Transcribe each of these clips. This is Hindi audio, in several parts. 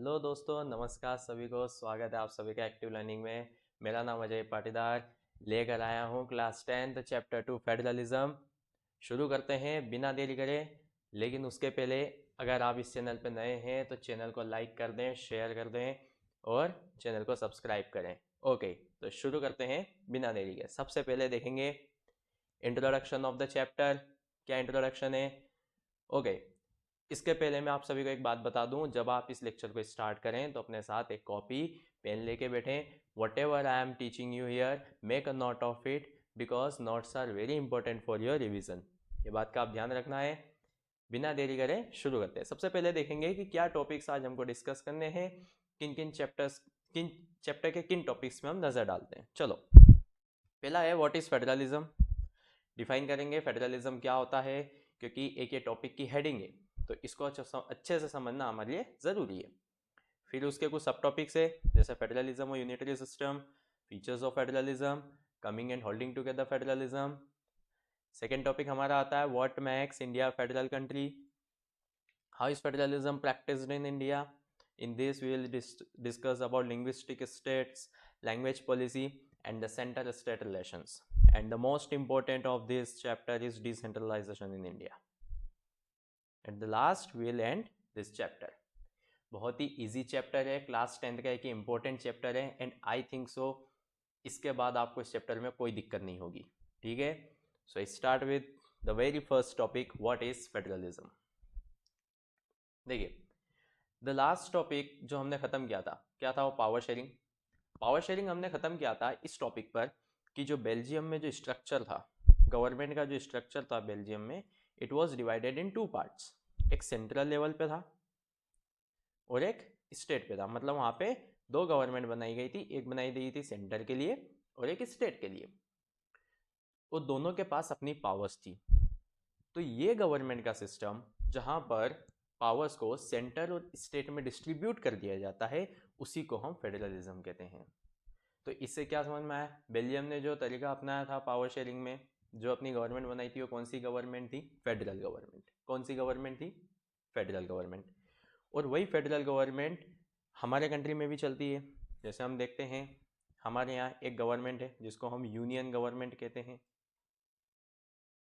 हेलो दोस्तों, नमस्कार सभी को। स्वागत है आप सभी का एक्टिव लर्निंग में। मेरा नाम अजय पाटीदार। लेकर आया हूँ क्लास 10th चैप्टर 2 फेडरलिज्म। शुरू करते हैं बिना देरी करे। लेकिन उसके पहले अगर आप इस चैनल पर नए हैं तो चैनल को लाइक कर दें, शेयर कर दें और चैनल को सब्सक्राइब करें। ओके, तो शुरू करते हैं बिना देरी के। सबसे पहले देखेंगे इंट्रोडक्शन ऑफ द चैप्टर। क्या इंट्रोडक्शन है? ओके, इसके पहले मैं आप सभी को एक बात बता दूं, जब आप इस लेक्चर को स्टार्ट करें तो अपने साथ एक कॉपी पेन लेके बैठें। Whatever I am teaching you here, make a note of it because notes are very important for your revision. ये बात का आप ध्यान रखना है। बिना देरी करें शुरू करते हैं। सबसे पहले देखेंगे कि क्या टॉपिक्स आज हमको डिस्कस करने हैं, किन चैप्टर के किन टॉपिक्स में हम नजर डालते हैं। चलो, पहला है व्हाट इज फेडरलिज्म। डिफाइन करेंगे फेडरलिज्म क्या होता है, क्योंकि एक ये टॉपिक की हेडिंग है तो इसको अच्छे से समझना हमारे लिए ज़रूरी है। फिर उसके कुछ सब टॉपिक्स है, जैसे फेडरलिज्म और unitary system, features of federalism, coming and holding together federalism. Second topic हमारा आता है what makes India federal country, how is federalism practised in India. In this we will discuss about linguistic states, language policy and the center state relations, and the most important of this chapter is decentralization in India. At the last we will end this chapter. बहुत ही इजी चैप्टर है, क्लास 10th का एक इंपॉर्टेंट चैप्टर है एंड आई थिंक सो इसके बाद आपको इस चैप्टर में कोई दिक्कत नहीं होगी। ठीक है, so start with the very first topic, what is federalism. देखिए, द लास्ट टॉपिक जो हमने खत्म किया था क्या था, वो पावर शेयरिंग। पावर शेयरिंग हमने खत्म किया था इस टॉपिक पर कि जो बेल्जियम में जो स्ट्रक्चर था, गवर्नमेंट का जो स्ट्रक्चर था बेल्जियम में, it was divided in two parts. एक सेंट्रल लेवल पे था और एक स्टेट पे था। मतलब वहाँ पे दो गवर्नमेंट बनाई गई थी, एक बनाई गई थी सेंटर के लिए और एक स्टेट के लिए। वो दोनों के पास अपनी पावर्स थी। तो ये गवर्नमेंट का सिस्टम जहाँ पर पावर्स को सेंटर और स्टेट में डिस्ट्रीब्यूट कर दिया जाता है, उसी को हम फेडरलिज्म कहते हैं। तो इससे क्या समझ में आया? बेल्जियम ने जो तरीका अपनाया था पावर शेयरिंग में, जो अपनी गवर्नमेंट बनाई थी, वो कौन सी गवर्नमेंट थी? Federal government. कौन सी गवर्नमेंट थी? Federal government. और वही फेडरल गवर्नमेंट हमारे कंट्री में भी चलती है। जैसे हम देखते हैं हमारे यहाँ एक गवर्नमेंट है जिसको हम यूनियन गवर्नमेंट कहते हैं।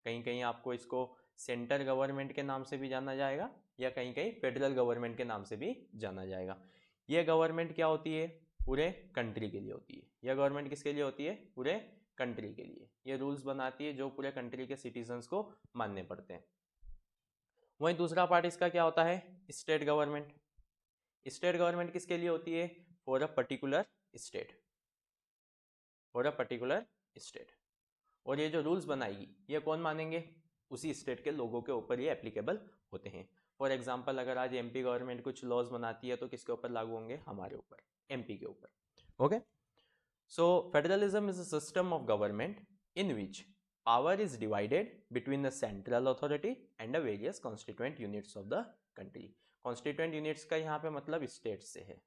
कहीं कहीं आपको इसको सेंटर गवर्नमेंट के नाम से भी जाना जाएगा या कहीं कहीं फेडरल गवर्नमेंट के नाम से भी जाना जाएगा। ये गवर्नमेंट क्या होती है? पूरे कंट्री के लिए होती है। यह गवर्नमेंट किसके लिए होती है? पूरे कंट्री के लिए। ये रूल्स बनाती है जो पूरे कंट्री के सिटीजन्स को मानने पड़ते हैं। वहीं दूसरा पार्ट इसका क्या होता है? State government. स्टेट गवर्नमेंट किसके लिए होती है? For a particular state, for a particular state. और ये जो रूल्स बनाएगी ये कौन मानेंगे? उसी स्टेट के लोगों के ऊपर ये एप्लीकेबल होते हैं। फॉर एग्जाम्पल, अगर आज एमपी गवर्नमेंट कुछ लॉज बनाती है तो किसके ऊपर लागू होंगे? हमारे ऊपर, एमपी के ऊपर। Okay, so federalism is a system of government in which power is divided between the central authority and the various constituent units of the country. Constituent units का यहाँ पे मतलब स्टेट से है।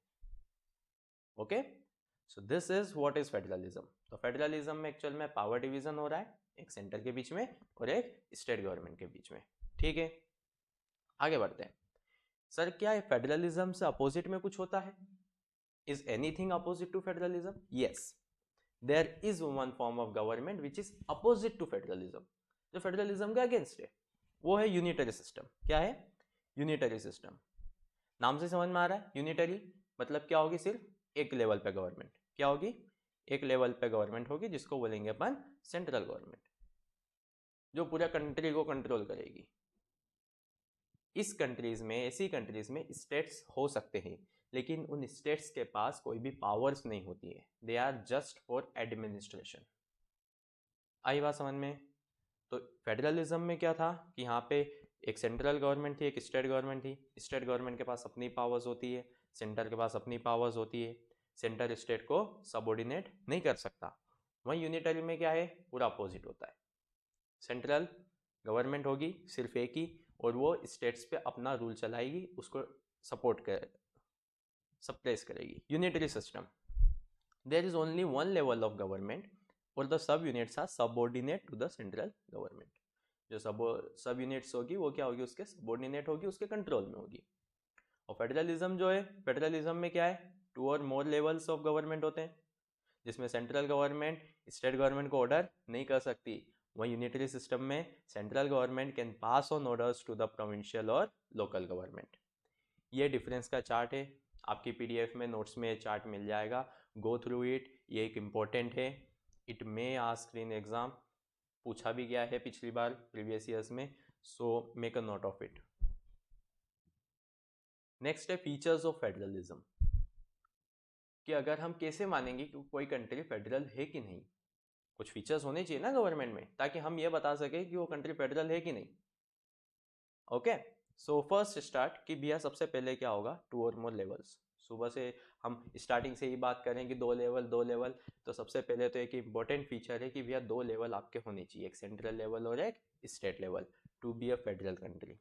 Okay, so this is what is federalism. तो फेडरलिज्म में एक्चुअल में पावर डिवीजन हो रहा है, एक सेंटर के बीच में और एक स्टेट गवर्नमेंट के बीच में। ठीक है, आगे बढ़ते हैं। सर, क्या फेडरलिज्म से अपोजिट में कुछ होता है? Is anything opposite to federalism? Yes, there is one form of government which is opposite to federalism. जो फेडरलिज्म के अगेंस्ट है वो है यूनिटरी सिस्टम। क्या है? Unitary system. नाम से समझ में आ रहा है, यूनिटरी मतलब क्या होगी? सिर्फ एक लेवल पे गवर्नमेंट। क्या होगी? एक लेवल पे गवर्नमेंट होगी जिसको बोलेंगे अपन सेंट्रल गवर्नमेंट, जो पूरा कंट्री को कंट्रोल करेगी। इस कंट्रीज में, ऐसी कंट्रीज में स्टेट्स हो सकते हैं लेकिन उन स्टेट्स के पास कोई भी पावर्स नहीं होती है। They are just for administration. आई बात समझ में? तो फेडरलिज्म में क्या था कि यहाँ पे एक सेंट्रल गवर्नमेंट थी, एक स्टेट गवर्नमेंट थी। स्टेट गवर्नमेंट के पास अपनी पावर्स होती है, सेंटर के पास अपनी पावर्स होती है। सेंटर स्टेट को सबऑर्डिनेट नहीं कर सकता। वहीं यूनिटरी में क्या है? पूरा अपोजिट होता है। सेंट्रल गवर्नमेंट होगी सिर्फ एक ही, और वो स्टेट्स पे अपना रूल चलाएगी, उसको सपोर्ट कर सप्रेस करेगी। Unitary system, there is only one level of government और the sub units are subordinate to the central government. जो सब यूनिट्स होगी वो क्या होगी? उसके सबऑर्डिनेट होगी, उसके कंट्रोल में होगी। और फेडरलिज्म जो है, फेडरलिज्म में क्या है, 2 और मोर लेवल्स ऑफ गवर्नमेंट होते हैं, जिसमें सेंट्रल गवर्नमेंट स्टेट गवर्नमेंट को ऑर्डर नहीं कर सकती। वहीं यूनिटरी सिस्टम में central government can pass on orders to the provincial और लोकल गवर्नमेंट। ये डिफरेंस का चार्ट है, आपकी पीडीएफ में नोट्स में चार्ट मिल जाएगा, गो थ्रू इट। ये एक इम्पोर्टेंट है, it may ask in exam, पूछा भी गया है पिछली बार प्रीवियस ईयर्स में, so make a note of it. Next है फीचर्स ऑफ फेडरलिज्म, कि अगर हम कैसे मानेंगे कि कोई कंट्री फेडरल है कि नहीं। कुछ फीचर्स होने चाहिए ना गवर्नमेंट में, ताकि हम ये बता सके कि वो कंट्री फेडरल है कि नहीं। ओके, सो फर्स्ट स्टार्ट कि भैया सबसे पहले क्या होगा, 2 और मोर लेवल्स। सुबह से हम स्टार्टिंग से ही बात करें कि 2 लेवल 2 लेवल, तो सबसे पहले तो एक इम्पोर्टेंट फीचर है कि भैया 2 लेवल आपके होने चाहिए, एक सेंट्रल लेवल और एक state level, to be a federal country.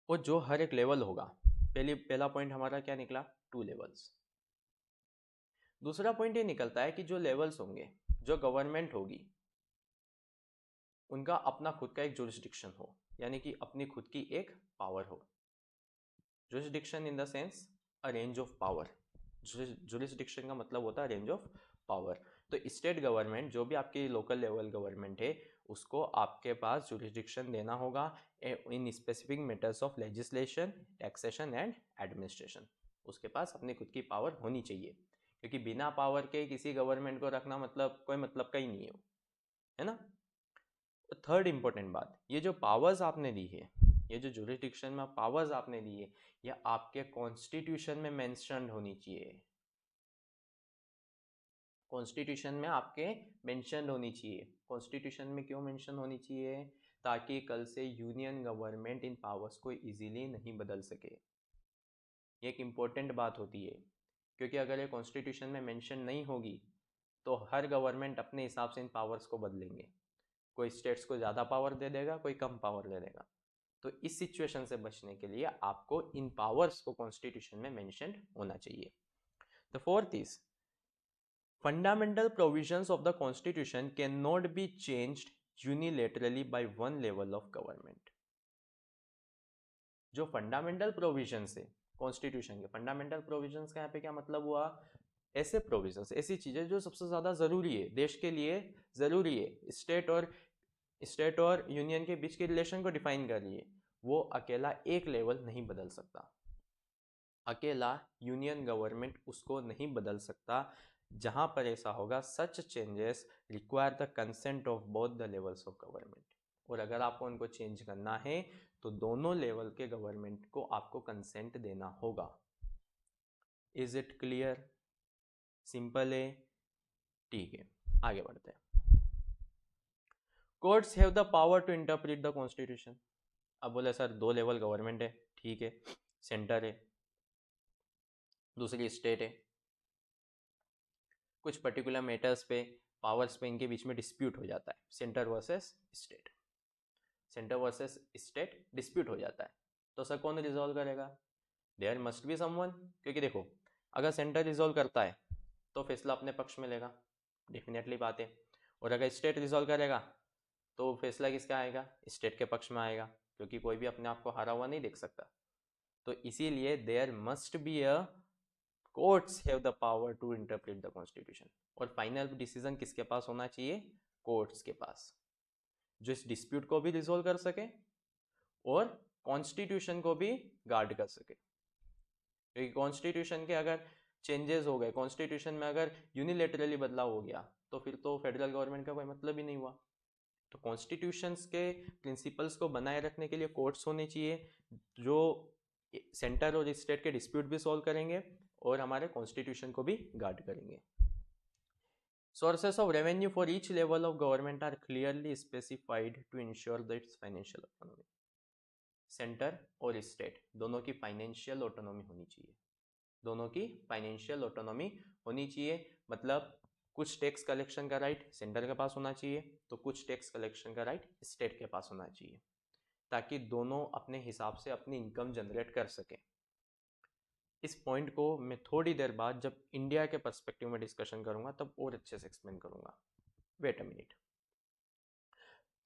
और जो हर एक लेवल होगा, पहला पॉइंट हमारा क्या निकला, 2 लेवल्स। दूसरा पॉइंट ये निकलता है कि जो लेवल्स होंगे, जो गवर्नमेंट होगी, उनका अपना खुद का एक जुरिस्डिक्शन हो, यानी कि अपनी खुद की एक पावर हो। Jurisdiction in the sense a range of power, jurisdiction का मतलब होता है रेंज ऑफ पावर। तो स्टेट गवर्नमेंट, जो भी आपकी लोकल लेवल गवर्नमेंट है, उसको आपके पास जुरिस्डिक्शन देना होगा in specific matters of legislation, taxation and administration. उसके पास अपनी खुद की पावर होनी चाहिए, क्योंकि बिना पावर के किसी गवर्नमेंट को रखना मतलब कोई मतलब का ही नहीं है ना। थर्ड इंपॉर्टेंट बात, ये जो पावर्स आपने दी है, ये जो जुरिस्डिक्शन में पावर्स आपने दी है, ये आपके कॉन्स्टिट्यूशन में मेंशन्ड होनी चाहिए। कॉन्स्टिट्यूशन में आपके मेंशन होनी चाहिए। कॉन्स्टिट्यूशन में क्यों मेंशन होनी चाहिए, ताकि कल से यूनियन गवर्नमेंट इन पावर्स को इजीली नहीं बदल सके। ये एक इम्पोर्टेंट बात होती है, क्योंकि अगर ये कॉन्स्टिट्यूशन में मेंशन नहीं होगी तो हर गवर्नमेंट अपने हिसाब से इन पावर्स को बदलेंगे। कोई स्टेट्स को ज़्यादा पावर दे देगा, कोई कम पावर दे देगा। तो इस सिचुएशन से बचने के लिए आपको इन पावर्स को कॉन्स्टिट्यूशन में मेंशन होना चाहिए। The fourth is, fundamental provisions of the constitution cannot be changed unilaterally by one level of government। जो फंडामेंटल प्रोविजंस है कॉन्स्टिट्यूशन के, फंडामेंटल प्रोविजंस का यहाँ पे क्या मतलब हुआ, ऐसे प्रोविजंस, ऐसी चीजें जो सबसे ज्यादा जरूरी है, देश के लिए जरूरी है, स्टेट और यूनियन के बीच के रिलेशन को डिफाइन कर रही है, वो अकेला एक लेवल नहीं बदल सकता। अकेला यूनियन गवर्नमेंट उसको नहीं बदल सकता। जहां पर ऐसा होगा, such changes require the consent of both the levels of government. और अगर आपको उनको चेंज करना है तो दोनों लेवल के गवर्नमेंट को आपको कंसेंट देना होगा। इज इट क्लियर, सिंपल है, ठीक है, आगे बढ़ते हैं। Courts have the power to interpret the constitution. अब बोले सर 2 लेवल गवर्नमेंट है, ठीक है, सेंटर है, दूसरी स्टेट है, कुछ पर्टिकुलर मैटर्स पे, पावर्स पे इनके बीच में डिस्प्यूट हो जाता है, centre versus state, centre versus state dispute हो जाता है, तो सर कौन रिजॉल्व करेगा, देयर मस्ट बी समवन। क्योंकि देखो, अगर सेंटर रिजॉल्व करता है तो फैसला अपने पक्ष में लेगा, डेफिनेटली बात है। और अगर स्टेट रिजॉल्व करेगा तो फैसला किसका आएगा, स्टेट के पक्ष में आएगा, क्योंकि कोई भी अपने आप को हारा हुआ नहीं देख सकता। तो इसीलिए there must be a, courts have the power to interpret the constitution. और फाइनल डिसीजन किसके पास होना चाहिए, कोर्ट्स के पास, जो इस डिस्प्यूट को भी रिजोल्व कर सके और कॉन्स्टिट्यूशन को भी गार्ड कर सके। क्योंकि कॉन्स्टिट्यूशन के अगर चेंजेस हो गए, कॉन्स्टिट्यूशन में अगर यूनिलेटरली बदलाव हो गया, तो फिर तो फेडरल गवर्नमेंट का कोई मतलब ही नहीं हुआ। तो कॉन्स्टिट्यूशंस के प्रिंसिपल्स को बनाए रखने के लिए कोर्ट्स होने चाहिए, जो सेंटर और स्टेट के डिस्प्यूट भी सॉल्व करेंगे और हमारे कॉन्स्टिट्यूशन को भी गार्ड करेंगे। Sources of revenue for each level of government are clearly specified to ensure that its financial autonomy। Centre और स्टेट दोनों की फाइनेंशियल ऑटोनॉमी होनी चाहिए, दोनों की फाइनेंशियल ऑटोनॉमी होनी चाहिए। मतलब कुछ टैक्स कलेक्शन का राइट सेंटर के पास होना चाहिए, तो कुछ टैक्स कलेक्शन का राइट स्टेट के पास होना चाहिए, ताकि दोनों अपने हिसाब से अपनी इनकम जनरेट कर सकें। इस पॉइंट को मैं थोड़ी देर बाद जब इंडिया के पर्सपेक्टिव में डिस्कशन करूंगा तब और अच्छे से एक्सप्लेन करूंगा। Wait a minute.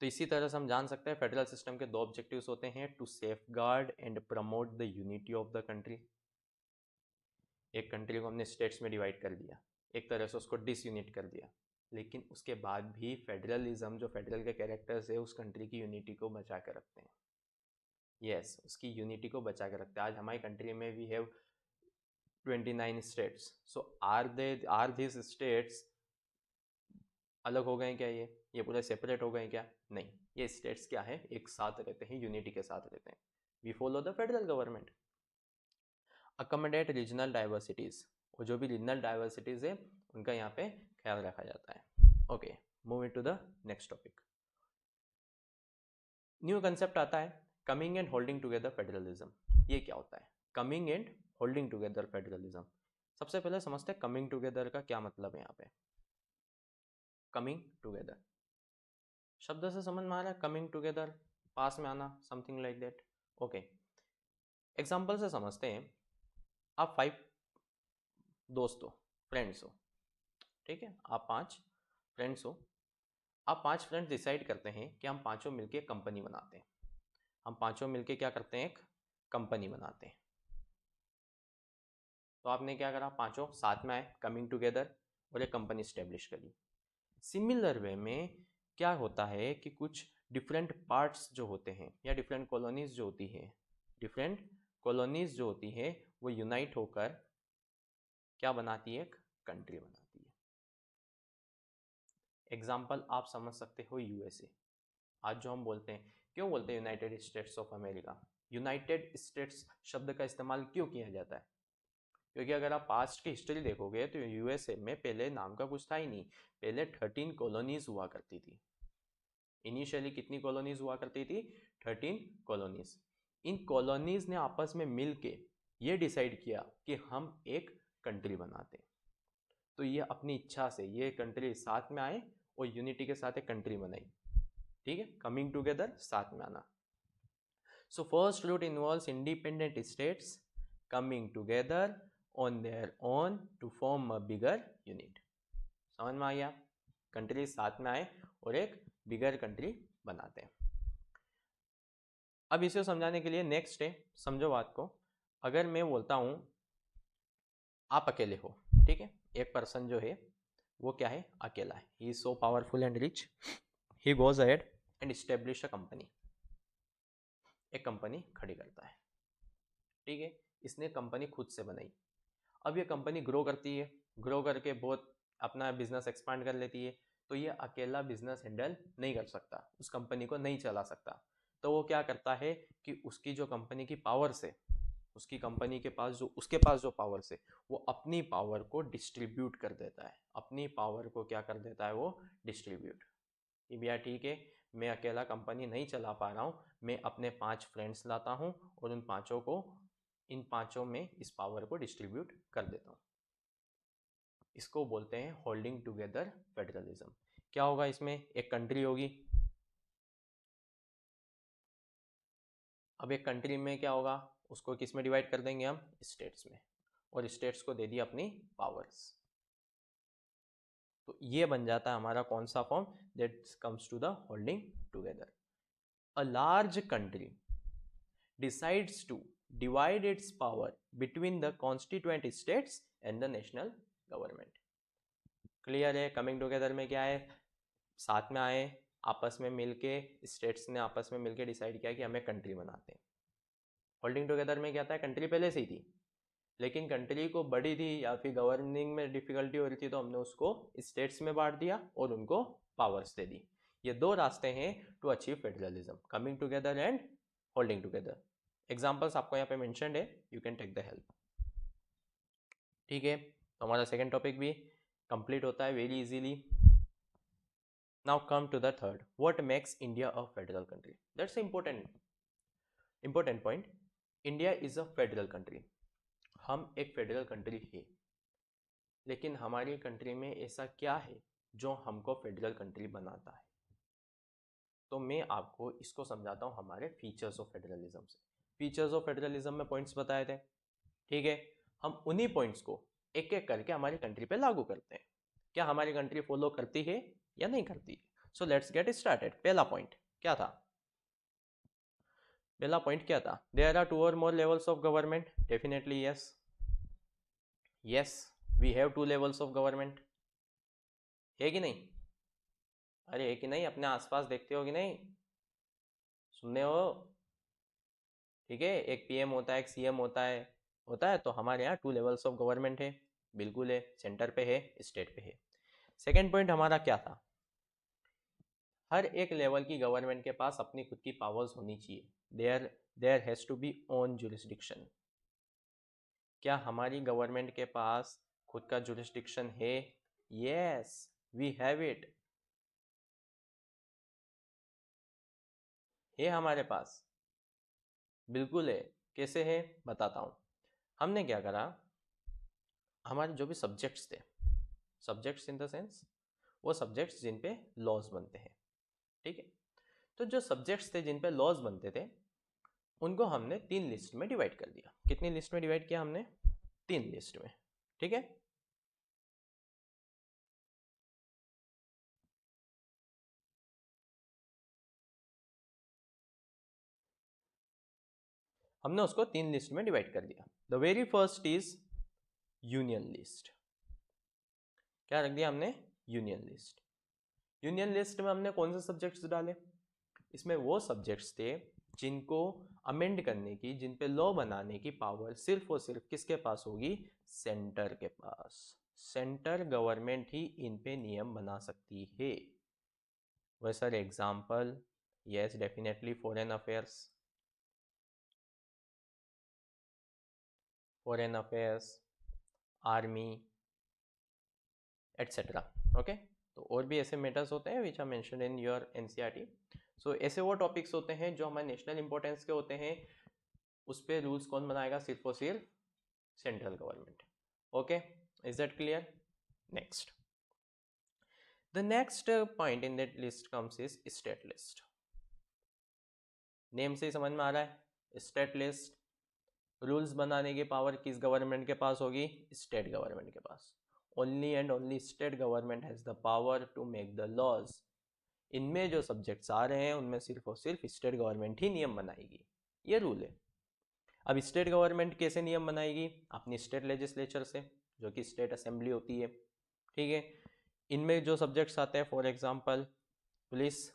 तो इसी तरह से हम जान सकते हैं फेडरल सिस्टम के दो ऑब्जेक्टिव्स होते हैं, to safeguard and promote the unity of the country. एक कंट्री को हमने स्टेट्स में डिवाइड कर दिया, एक तरह से उसको डिसयूनिट कर दिया, लेकिन उसके बाद भी फेडरलिज्म जो फेडरल के कैरेक्टर्स है उस कंट्री की यूनिटी को बचा कर रखते हैं। यस, उसकी यूनिटी को बचा कर रखते हैं। आज हमारी कंट्री में we have 29 states, so are this states अलग हो गए क्या? ये पूरे सेपरेट हो गए क्या? नहीं, ये स्टेट्स क्या है, एक साथ रहते हैं, यूनिटी के साथ रहते हैं। We follow the federal government. Accommodate regional diversities, और जो भी रीजनल डाइवर्सिटीज है उनका यहाँ पे ख्याल रखा जाता है। Okay, moving to the next topic. New concept आता है coming and holding together federalism. ये क्या होता है coming and holding together federalism? सबसे पहले समझते हैं कमिंग टुगेदर का क्या मतलब है। यहाँ पे कमिंग टुगेदर शब्द से समझ में आ रहा है, कमिंग टुगेदर पास में आना, something like that. Okay, example से समझते हैं। आप 5 दोस्त हो, फ्रेंड्स हो, ठीक है, आप 5 फ्रेंड्स हो। आप 5 फ्रेंड्स डिसाइड करते हैं कि हम पांचों मिलके कंपनी बनाते हैं। हम पांचों मिलके क्या करते हैं, एक कंपनी बनाते हैं। तो आपने क्या करा, पांचों साथ में आए, कमिंग टुगेदर, और एक कंपनी स्टेब्लिश करी। सिमिलर वे में क्या होता है कि कुछ डिफरेंट पार्ट्स जो होते हैं या डिफरेंट कॉलोनीज जो होती है, डिफरेंट कॉलोनीज जो होती है वो यूनाइट होकर क्या बनाती है, एक कंट्री बनाती है। एग्जाम्पल आप समझ सकते हो यूएसए। आज जो हम बोलते हैं, क्यों बोलते हैं United states of America? United states शब्द का इस्तेमाल क्यों किया जाता है? क्योंकि अगर आप पास्ट की हिस्ट्री देखोगे तो यूएसए में पहले नाम का कुछ था ही नहीं। पहले 13 कॉलोनीज हुआ करती थी। इनिशियली कितनी कॉलोनीज हुआ करती थी? 13 कॉलोनीज। इन कॉलोनीज ने आपस में मिलके ये डिसाइड किया कि हम एक कंट्री बनाते हैं। तो ये अपनी इच्छा से ये कंट्री साथ में आए और यूनिटी के साथ एक कंट्री बनाई। ठीक है, कमिंग टुगेदर, साथ में आना। So first route involves independent states coming together on their own to form a bigger unit. समझ में आ गया? कंट्री साथ में आए और एक बिगर कंट्री बनाते हैं। अब इसे समझाने के लिए नेक्स्ट है, समझो बात को। अगर मैं बोलता हूं आप अकेले हो, ठीक है, एक पर्सन जो है वो क्या है, अकेला है, he is so powerful and rich, he goes ahead and establish a company, एक कंपनी खड़ी करता है। ठीक है, इसने कंपनी खुद से बनाई। अब ये कंपनी ग्रो करती है, ग्रो करके बहुत अपना बिजनेस एक्सपांड कर लेती है। तो ये अकेला बिजनेस हैंडल नहीं कर सकता, उस कंपनी को नहीं चला सकता। तो वो क्या करता है कि उसकी जो कंपनी की पावर्स है, उसकी कंपनी के पास जो उसके पास जो पावर्स है, वो अपनी पावर को डिस्ट्रीब्यूट कर देता है। अपनी पावर को क्या कर देता है, वो डिस्ट्रीब्यूट। कि भैया ठीक है, मैं अकेला कंपनी नहीं चला पा रहा हूँ, मैं अपने 5 फ्रेंड्स लाता हूँ और उन पांचों को, इन पांचों में इस पावर को डिस्ट्रीब्यूट कर देता हूँ। इसको बोलते हैं होल्डिंग टुगेदर फेडरलिज्म। क्या होगा इसमें, एक कंट्री होगी। अब एक कंट्री में क्या होगा, उसको किस में डिवाइड कर देंगे हम, स्टेट्स में, और स्टेट्स को दे दी अपनी पावर्स। तो ये बन जाता है हमारा कौन सा form, that comes to the holding together. A large country decides to divide its power between the constituent states and the national government. Clear है? कमिंग टुगेदर में क्या है, साथ में आए, आपस में मिलके, स्टेट्स ने आपस में मिलके डिसाइड किया कि हमें कंट्री बनाते हैं। होल्डिंग टुगेदर में क्या था, कंट्री पहले से ही थी, लेकिन कंट्री को बड़ी थी या फिर गवर्निंग में डिफिकल्टी हो रही थी, तो हमने उसको स्टेट्स में बांट दिया और उनको पावर्स दे दी। ये दो रास्ते हैं to achieve federalism, coming together and holding together. Examples आपको यहाँ पे मेंशन्ड है, you can take the help. ठीक है, तो हमारा सेकेंड टॉपिक भी कंप्लीट होता है very easily. Now come to the third, what makes India a federal country. That's important point. India is a federal country, हम एक फेडरल कंट्री है, लेकिन हमारी कंट्री में ऐसा क्या है जो हमको फेडरल कंट्री बनाता है? तो मैं आपको इसको समझाता हूँ हमारे फीचर्स ऑफ फेडरलिज्म से। फीचर्स ऑफ फेडरलिज्म में पॉइंट्स बताए थे, ठीक है, हम उन्हीं पॉइंट्स को एक एक करके हमारी कंट्री पे लागू करते हैं। क्या हमारी कंट्री फॉलो करती है या नहीं करती है? So let's get started. पहला पॉइंट क्या था? पहला पॉइंट क्या था? There are 2 or more levels of government. Definitely yes. Yes, we have 2 levels of government. है कि नहीं? अरे है कि नहीं? अपने आसपास देखते हो कि नहीं? सुनने हो? ठीक है, एक पीएम होता है, एक सीएम होता है तो हमारे यहाँ 2 लेवल्स ऑफ गवर्नमेंट है। बिल्कुल है, सेंटर पे है, स्टेट पे है। सेकेंड पॉइंट हमारा क्या था? हर एक लेवल की गवर्नमेंट के पास अपनी खुद की पावर्स होनी चाहिए। There has to be own jurisdiction. क्या हमारी गवर्नमेंट के पास खुद का जुरिस्डिक्शन है? Yes, we have it. है हमारे पास, बिल्कुल है। कैसे है बताता हूँ। हमने क्या करा, हमारे जो भी सब्जेक्ट्स थे, सब्जेक्ट्स इन द सेंस वो सब्जेक्ट्स जिन पे लॉज बनते हैं, ठीक है। तो जो सब्जेक्ट्स थे जिन पे लॉज बनते थे उनको हमने 3 लिस्ट में डिवाइड कर दिया। कितनी लिस्ट में डिवाइड किया हमने? 3 लिस्ट में, ठीक है। हमने उसको 3 लिस्ट में डिवाइड कर दिया। The very first is union list. क्या रख दिया हमने? Union list. यूनियन लिस्ट में हमने कौन से सब्जेक्ट्स डाले? इसमें वो सब्जेक्ट्स थे जिनको अमेंड करने की, जिन पे लॉ बनाने की पावर सिर्फ और सिर्फ किसके पास होगी? सेंटर के पास। सेंटर गवर्नमेंट ही इन पे नियम बना सकती है। वह sir example? Yes, definitely foreign affairs, army etcetera. Okay, तो और भी ऐसे मैटर्स होते हैं which are mentioned in your NCERT. So ऐसे वो टॉपिक्स होते हैं जो हमारे नेशनल इंपॉर्टेंस के होते हैं, उस पर रूल्स कौन बनाएगा? सिर्फ और सिर्फ central government. Okay, is that clear? Next, the next point in that list comes is state list. Name से ही समझ में आ रहा है, स्टेट लिस्ट। रूल्स बनाने की पावर किस गवर्नमेंट के पास होगी? स्टेट गवर्नमेंट के पास। Only and only state government has the power to make the laws. इनमें जो सब्जेक्ट्स आ रहे हैं उनमें सिर्फ और सिर्फ स्टेट गवर्नमेंट ही नियम बनाएगी, ये रूल है। अब स्टेट गवर्नमेंट कैसे नियम बनाएगी? अपनी स्टेट लेजिस्लेचर से, जो कि स्टेट असेंबली होती है, ठीक है। इनमें जो सब्जेक्ट्स आते हैं, for example police,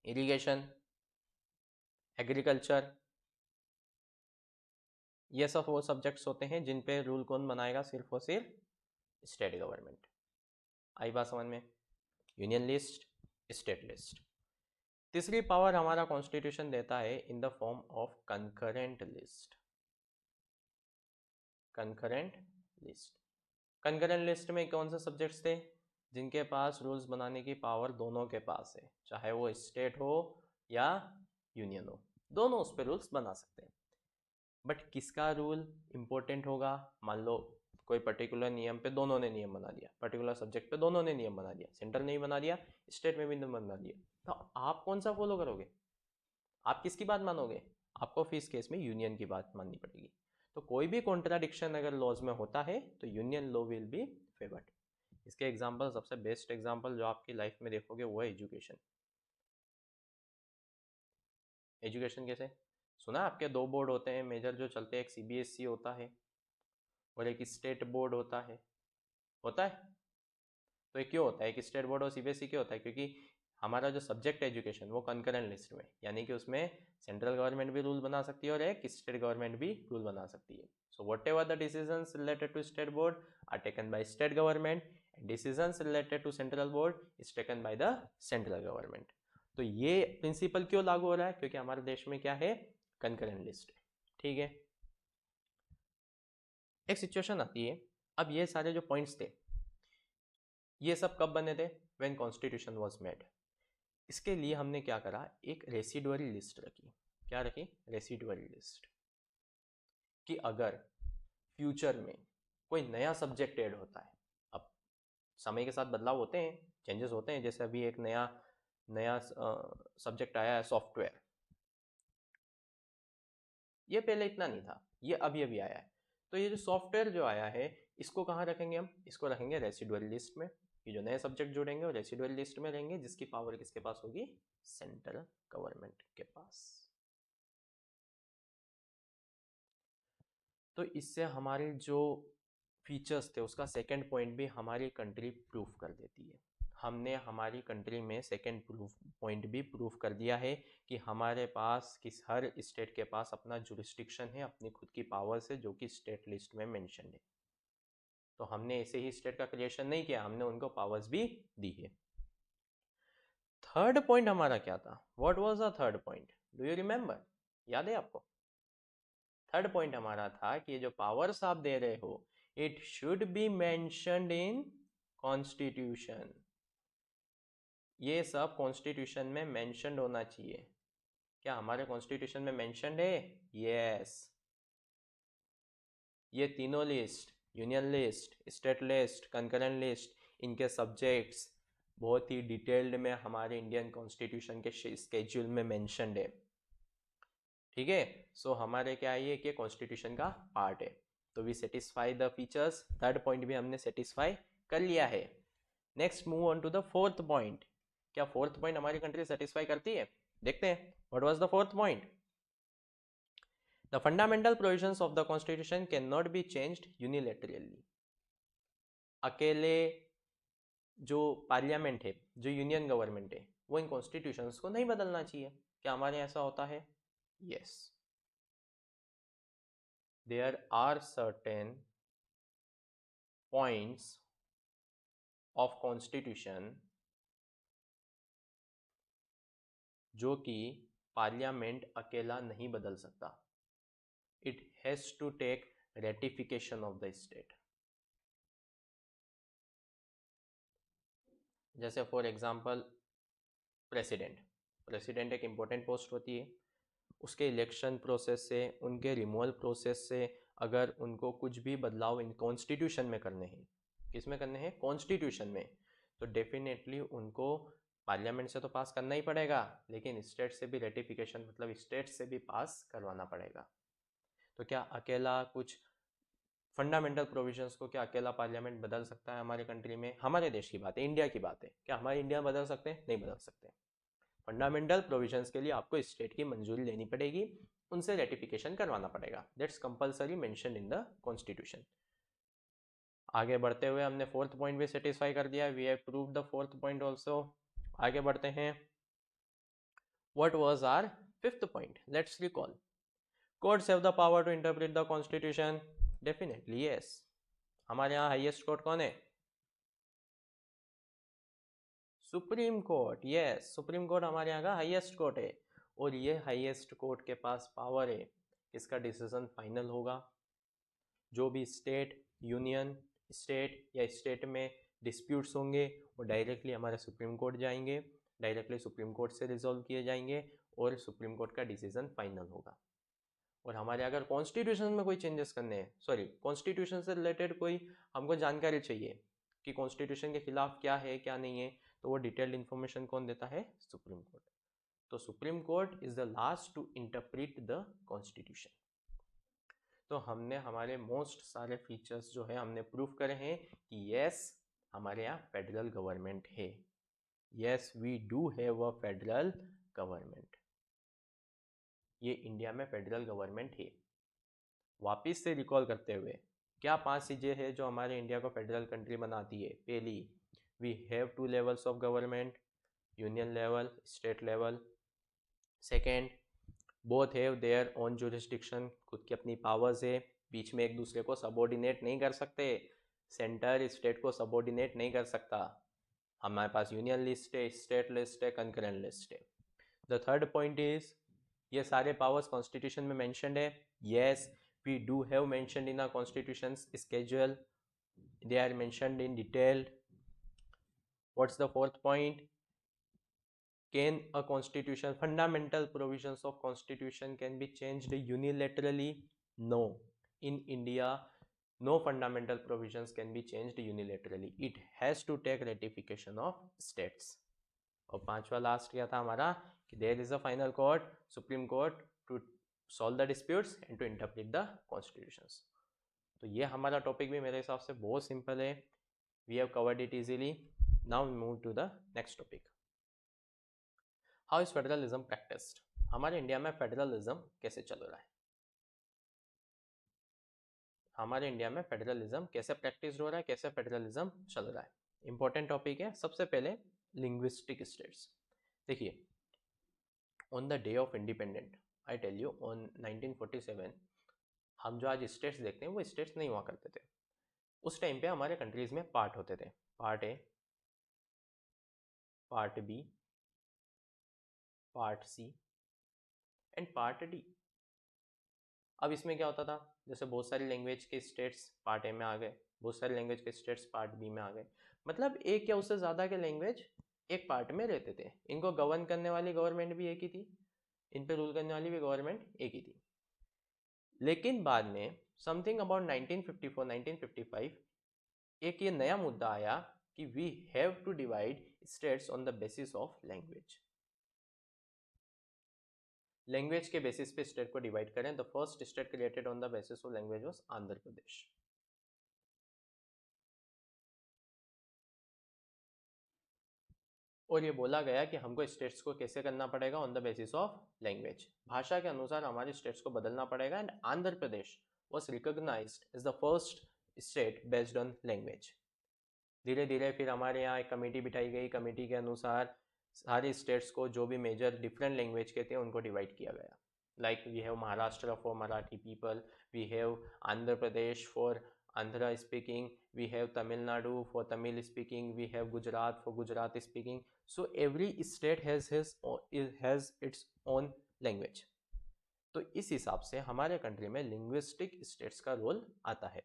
irrigation, agriculture, ये सब वो सब्जेक्ट्स होते हैं जिन पे रूल कौन बनाएगा? सिर्फ और सिर्फ स्टेट गवर्नमेंट। आई बात समझ में? Union list, state list. तीसरी पावर हमारा कॉन्स्टिट्यूशन देता है in the form of concurrent list. Concurrent list. Concurrent list में कौन से सब्जेक्ट्स थे? जिनके पास रूल्स बनाने की पावर दोनों के पास है, चाहे वो स्टेट हो या यूनियन हो, दोनों उस पर रूल्स बना सकते हैं। बट किसका रूल इंपॉर्टेंट होगा? मान लो कोई पर्टिकुलर नियम पे दोनों ने नियम बना दिया, पर्टिकुलर सब्जेक्ट पे दोनों ने नियम बना दिया, सेंटर ने ही बना दिया, स्टेट में भी नियम बना दिया, तो आप कौन सा फॉलो करोगे? आप किसकी बात मानोगे? आपको इस केस में यूनियन की बात माननी पड़ेगी। तो कोई भी कॉन्ट्राडिक्शन अगर लॉज में होता है तो union law will be favoured. इसके एग्जाम्पल, सबसे बेस्ट एग्जाम्पल जो आपकी लाइफ में देखोगे वो है एजुकेशन। एजुकेशन कैसे? सुना आपके 2 बोर्ड होते हैं मेजर जो चलते हैं, एक सीबीएसई होता है और एक स्टेट बोर्ड होता है। तो ये क्यों होता है? एक स्टेट बोर्ड और सीबीएसई क्यों होता है? क्योंकि हमारा जो सब्जेक्ट है एजुकेशन वो कंकरेंट लिस्ट में, यानी कि उसमें सेंट्रल गवर्नमेंट भी रूल बना सकती है और एक स्टेट गवर्नमेंट भी रूल बना सकती है। So whatever the decisions related to state board are taken by state government and decisions related to central board is taken by the central government. तो ये प्रिंसिपल क्यों लागू हो रहा है? क्योंकि हमारे देश में क्या है? कंकरेंट लिस्ट, ठीक है। एक सिचुएशन आती है, अब ये सारे जो पॉइंट्स थे ये सब कब बने थे? When constitution was made. इसके लिए हमने क्या करा, एक रेसिडुअरी लिस्ट रखी। क्या रखी? Residuary list. कि अगर फ्यूचर में कोई नया सब्जेक्ट ऐड होता है, अब समय के साथ बदलाव होते हैं, चेंजेस होते हैं, जैसे अभी एक नया नया सब्जेक्ट आया है सॉफ्टवेयर, ये पहले इतना नहीं था, ये अभी अभी आया है। तो ये जो सॉफ्टवेयर जो आया है इसको कहाँ रखेंगे हम? इसको रखेंगे रेसिडुअल लिस्ट में। कि जो नए सब्जेक्ट जुड़ेंगे वो रेसिडुअल लिस्ट में रहेंगे, जिसकी पावर किसके पास होगी, सेंट्रल गवर्नमेंट के पास। तो इससे हमारे जो फीचर्स थे उसका सेकंड पॉइंट भी हमारी कंट्री प्रूफ कर देती है। हमने हमारी कंट्री में सेकंड पॉइंट भी प्रूफ कर दिया है कि हमारे पास हर स्टेट के पास अपना जुरिस्डिक्शन है अपनी खुद की पावर से, जो कि स्टेट लिस्ट में मेंशन है। तो हमने ऐसे ही स्टेट का क्रिएशन नहीं किया, हमने उनको पावर्स भी दी है। थर्ड पॉइंट हमारा क्या था, what was the third point, do you remember, याद है आपको? थर्ड पॉइंट हमारा था कि ये जो पावर्स आप दे रहे हो, it should be mentioned in constitution. ये सब कॉन्स्टिट्यूशन में मेंशन्ड होना चाहिए। क्या हमारे कॉन्स्टिट्यूशन में मेंशन्ड है? यस। ये तीनों list, union list, state list, concurrent list, इनके सब्जेक्ट्स बहुत ही डिटेल्ड में हमारे इंडियन कॉन्स्टिट्यूशन के स्केड्यूल में मेंशन्ड है। ठीक है, सो हमारे क्या है, ये कि कॉन्स्टिट्यूशन का पार्ट है। तो we satisfy the features, third point भी हमने सेटिस्फाई कर लिया है। Next move on to the fourth point. क्या फोर्थ पॉइंट हमारी कंट्री सेटिस्फाई करती है? देखते हैं, what was the fourth point. The fundamental provisions of the constitution can not be changed unilaterally. अकेले जो पार्लियामेंट है, जो यूनियन गवर्नमेंट है, वो इन कॉन्स्टिट्यूशंस को नहीं बदलना चाहिए। क्या हमारे यहाँ ऐसा होता है? Yes. There are certain points of constitution जो कि पार्लियामेंट अकेला नहीं बदल सकता। It has to take ratification of the state. जैसे फॉर एग्जाम्पल प्रेसिडेंट एक इम्पोर्टेंट पोस्ट होती है, उसके इलेक्शन प्रोसेस से, उनके रिमूवल प्रोसेस से अगर उनको कुछ भी बदलाव इन कॉन्स्टिट्यूशन में करने हैं, किस में करने हैं? कॉन्स्टिट्यूशन में, तो डेफिनेटली उनको पार्लियामेंट से तो पास करना ही पड़ेगा, लेकिन स्टेट से भी रेटिफिकेशन, मतलब स्टेट से भी पास करवाना पड़ेगा। तो क्या अकेला कुछ फंडामेंटल प्रोविजंस को क्या अकेला पार्लियामेंट बदल सकता है हमारे कंट्री में? हमारे देश की बात है, इंडिया की बात है। क्या हमारे इंडिया बदल सकते हैं? नहीं बदल सकते। फंडामेंटल प्रोविजंस के लिए आपको स्टेट की मंजूरी लेनी पड़ेगी, उनसे रेटिफिकेशन करवाना पड़ेगा। That's compulsory mention in the constitution. आगे बढ़ते हुए हमने फोर्थ पॉइंट भी सेटिस्फाई कर दिया, we have proved the fourth point also. आगे बढ़ते हैं, what was our fifth point, let's recall. Courts have the power to interpret the constitution. Definitely yes. हमारे यहाँ हाईएस्ट कोर्ट कौन है? Supreme court. Yes, supreme court हमारे यहाँ का हाईएस्ट कोर्ट है, और ये हाईएस्ट कोर्ट के पास पावर है, इसका डिसीजन फाइनल होगा। जो भी स्टेट, यूनियन स्टेट या स्टेट में डिस्प्यूट्स होंगे वो डायरेक्टली हमारे सुप्रीम कोर्ट जाएंगे, डायरेक्टली सुप्रीम कोर्ट से रिजॉल्व किए जाएंगे, और सुप्रीम कोर्ट का डिसीजन फाइनल होगा। और हमारे अगर कॉन्स्टिट्यूशन में कोई चेंजेस करने हैं, सॉरी कॉन्स्टिट्यूशन से रिलेटेड कोई हमको जानकारी चाहिए कि कॉन्स्टिट्यूशन के खिलाफ क्या है क्या नहीं है, तो वो डिटेल्ड इन्फॉर्मेशन कौन देता है? Supreme Court. तो Supreme Court is the last to interpret the constitution. तो हमने हमारे मोस्ट सारे फीचर्स जो है हमने प्रूव करे हैं कि यस हमारे यहाँ फेडरल गवर्नमेंट है। Yes we do have a federal government. ये इंडिया में फेडरल गवर्नमेंट है। वापिस से रिकॉल करते हुए, क्या 5 चीज़ें हैं जो हमारे इंडिया को फेडरल कंट्री बनाती है? पहली, we have 2 levels of government, union level, state level. Second, both have their own jurisdiction, खुद की अपनी पावर्स है, बीच में एक दूसरे को सबॉर्डिनेट नहीं कर सकते, सेंटर स्टेट को सबॉर्डिनेट नहीं कर सकता। हमारे पास यूनियन लिस्ट है, स्टेट लिस्ट है, कंकरेंट लिस्ट है। द थर्ड पॉइंट इज, ये सारे पावर्स कॉन्स्टिट्यूशन में मेंशन्ड है। Yes we do have mentioned in our constitution schedule, they are mentioned in detail. What's the fourth point? Can a constitution, fundamental provisions of constitution can be changed unilaterally? No. In India, no fundamental provisions can be changed unilaterally. It has to take ratification of states. और पांचवा लास्ट क्या था हमारा कि there is a final court, Supreme Court, to solve the disputes and to interpret the constitutions. तो ये हमारा टॉपिक भी मेरे हिसाब से बहुत सिंपल है, we have covered it easily. Now move to the next topic. How is federalism practised? हमारे इंडिया में फेडरलिज्म कैसे चल रहा है? हमारे इंडिया में फेडरलिज्म कैसे प्रैक्टिस हो रहा है, कैसे फेडरलिज्म चल रहा है? इंपॉर्टेंट टॉपिक है। सबसे पहले लिंग्विस्टिक स्टेट्स। देखिए, on the day of independent, I tell you, on 1947 हम जो आज स्टेट्स देखते हैं वो स्टेट्स नहीं हुआ करते थे। उस टाइम पे हमारे कंट्रीज में पार्ट होते थे, part A, part B, part C and part D. अब इसमें क्या होता था, जैसे बहुत सारी लैंग्वेज के स्टेट्स पार्ट ए में आ गए, बहुत सारी लैंग्वेज के स्टेट्स पार्ट बी में आ गए। मतलब एक या उससे ज़्यादा के लैंग्वेज एक पार्ट में रहते थे। इनको गवर्न करने वाली गवर्नमेंट भी एक ही थी, इन पे रूल करने वाली भी गवर्नमेंट एक ही थी। लेकिन बाद में समथिंग अबाउट 1954-1955 एक ये नया मुद्दा आया कि we have to divide states on the basis of language. Language के बेसिस पे स्टेट को डिवाइड करें। The first state created on the basis of language was Andhra Pradesh. और ये बोला गया कि हमको स्टेट्स को कैसे करना पड़ेगा, on the basis of language, भाषा के अनुसार हमारे स्टेट्स को बदलना पड़ेगा। And Andhra Pradesh was recognised as the first state based on language. धीरे धीरे फिर हमारे यहाँ एक कमेटी बिठाई गई, कमेटी के अनुसार सारे स्टेट्स को जो भी मेजर डिफरेंट लैंग्वेज के थे उनको डिवाइड किया गया। Like we have Maharashtra for Marathi people, we have Andhra Pradesh for Andhra speaking, we have Tamil Nadu for Tamil speaking, we have Gujarat for Gujarat speaking. So every state has its own language. तो इस हिसाब से हमारे कंट्री में लिंग्विस्टिक स्टेट्स का रोल आता है।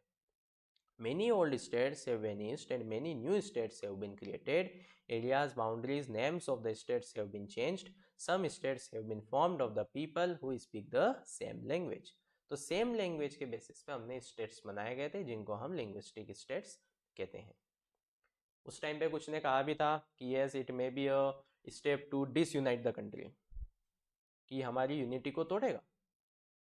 Many old states have vanished and many new states have been created. Areas, boundaries, names of the states have been changed. Some states have been formed of the people who speak the same language. तो सेम लैंग्वेज के बेसिस पे हमने स्टेट्स बनाए गए थे जिनको हम लिंग्विस्टिक स्टेट्स कहते हैं। उस टाइम पे कुछ ने कहा भी था कि yes it may be a step to disunite the country, कि हमारी यूनिटी को तोड़ेगा।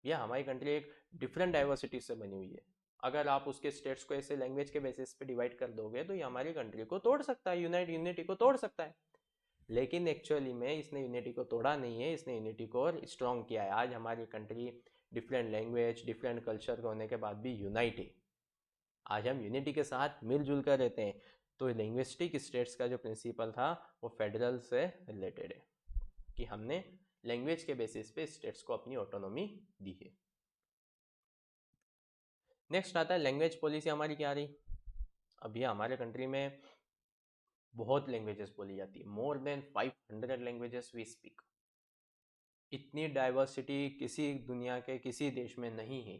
या हमारी कंट्री एक डिफरेंट डाइवर्सिटी से बनी हुई है, अगर आप उसके स्टेट्स को ऐसे लैंग्वेज के बेसिस पे डिवाइड कर दोगे तो ये हमारी कंट्री को तोड़ सकता है, यूनिटी को तोड़ सकता है। लेकिन एक्चुअली में इसने यूनिटी को तोड़ा नहीं है, इसने यूनिटी को और स्ट्रॉन्ग किया है। आज हमारी country different language, different culture होने के बाद भी यूनाइट है। आज हम यूनिटी के साथ मिलजुल कर रहते हैं। तो लिंग्विस्टिक स्टेट्स का जो प्रिंसिपल था वो फेडरल से रिलेटेड है, कि हमने लैंग्वेज के बेसिस पे स्टेट्स को अपनी ऑटोनॉमी दी है। नेक्स्ट आता है लैंग्वेज पॉलिसी हमारी क्या रही। अभी हमारे कंट्री में बहुत लैंग्वेजेस बोली जाती है, more than 500 languages we speak. इतनी डाइवर्सिटी किसी दुनिया के किसी देश में नहीं है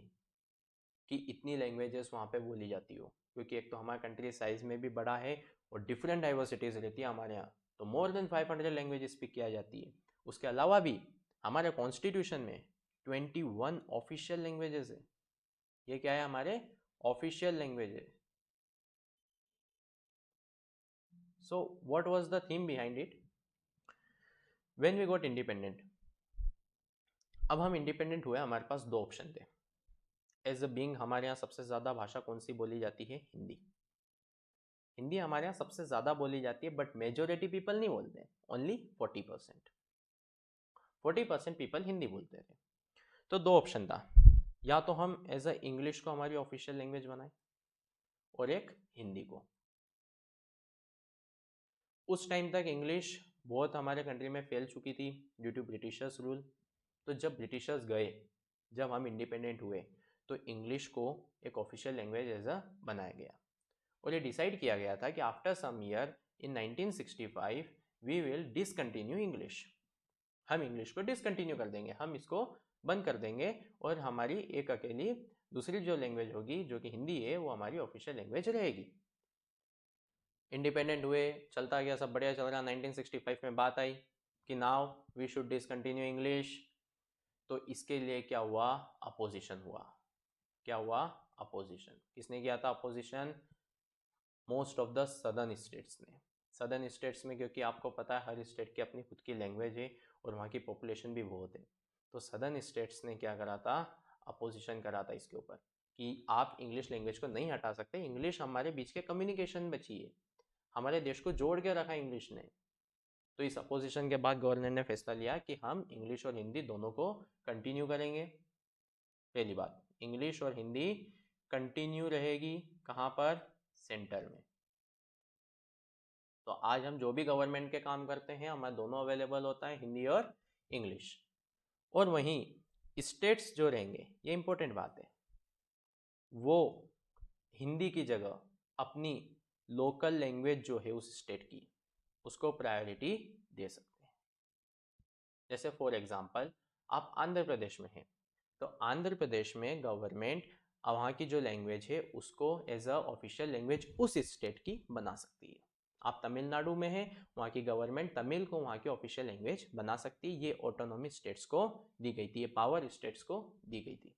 कि इतनी लैंग्वेजेस वहाँ पे बोली जाती हो, क्योंकि एक तो हमारा कंट्री साइज में भी बड़ा है और डिफरेंट डाइवर्सिटीज रहती है हमारे यहाँ। तो मोर देन 500 लैंग्वेज स्पीक किया जाती है। उसके अलावा भी हमारे कॉन्स्टिट्यूशन में 21 ऑफिशियल लैंग्वेजेस है। ये क्या है, हमारे ऑफिशियल लैंग्वेज है। So what was the theme behind it? When we got independent, अब हम इंडिपेंडेंट हुए, हमारे पास दो ऑप्शन थे। एज अ बीइंग हमारे यहाँ सबसे ज़्यादा भाषा कौन सी बोली जाती है, हिंदी। हिंदी हमारे यहाँ सबसे ज़्यादा बोली जाती है, बट मेजोरिटी पीपल नहीं बोलते, ओनली 40% पीपल हिंदी बोलते थे। तो दो ऑप्शन था, या तो हम एज अ इंग्लिश को हमारी ऑफिशियल लैंग्वेज बनाए और एक हिंदी को। उस टाइम तक इंग्लिश बहुत हमारे कंट्री में फैल चुकी थी ड्यू टू ब्रिटिशर्स रूल। तो जब ब्रिटिशर्स गए, जब हम इंडिपेंडेंट हुए, तो इंग्लिश को एक ऑफिशियल लैंग्वेज एज अ बनाया गया। और ये डिसाइड किया गया था कि after some year in 1965 we will discontinue English. हम इंग्लिश को डिसकंटिन्यू कर देंगे, हम इसको बंद कर देंगे, और हमारी एक अकेली दूसरी जो लैंग्वेज होगी जो कि हिंदी है वो हमारी ऑफिशियल लैंग्वेज रहेगी। इंडिपेंडेंट हुए, चलता गया, सब बढ़िया चल रहा। 1965 में बात आई कि now we should discontinue English. तो इसके लिए क्या हुआ, अपोजिशन हुआ। क्या हुआ, अपोजिशन। किसने किया था opposition? Most of the southern states ने। सदर्न स्टेट्स में, क्योंकि आपको पता है हर स्टेट की अपनी खुद की लैंग्वेज है और वहाँ की पॉपुलेशन भी बहुत है, तो सदर्न स्टेट्स ने क्या करा था, अपोजिशन करा था इसके ऊपर कि आप इंग्लिश लैंग्वेज को नहीं हटा सकते, इंग्लिश हमारे बीच के कम्युनिकेशन बची है, हमारे देश को जोड़ के रखा इंग्लिश ने। तो इस अपोजिशन के बाद गवर्नर ने फैसला लिया कि हम इंग्लिश और हिंदी दोनों को कंटिन्यू करेंगे। पहली बात, इंग्लिश और हिंदी कंटिन्यू रहेगी कहाँ पर? सेंटर में। तो आज हम जो भी गवर्नमेंट के काम करते हैं हमारे दोनों अवेलेबल होता है, हिंदी और इंग्लिश। और वहीं स्टेट्स जो रहेंगे, ये इंपॉर्टेंट बात है, वो हिंदी की जगह अपनी लोकल लैंग्वेज जो है उस स्टेट की, उसको प्रायोरिटी दे सकते हैं। जैसे फॉर एग्जांपल आप आंध्र प्रदेश में हैं, तो आंध्र प्रदेश में गवर्नमेंट वहाँ की जो लैंग्वेज है उसको एज अ ऑफिशियल लैंग्वेज उस स्टेट की बना सकती है। आप तमिलनाडु में हैं, वहाँ की गवर्नमेंट तमिल को वहाँ की ऑफिशियल लैंग्वेज बना सकती है। ये ऑटोनॉमी स्टेट्स को दी गई थी, ये पावर स्टेट्स को दी गई थी।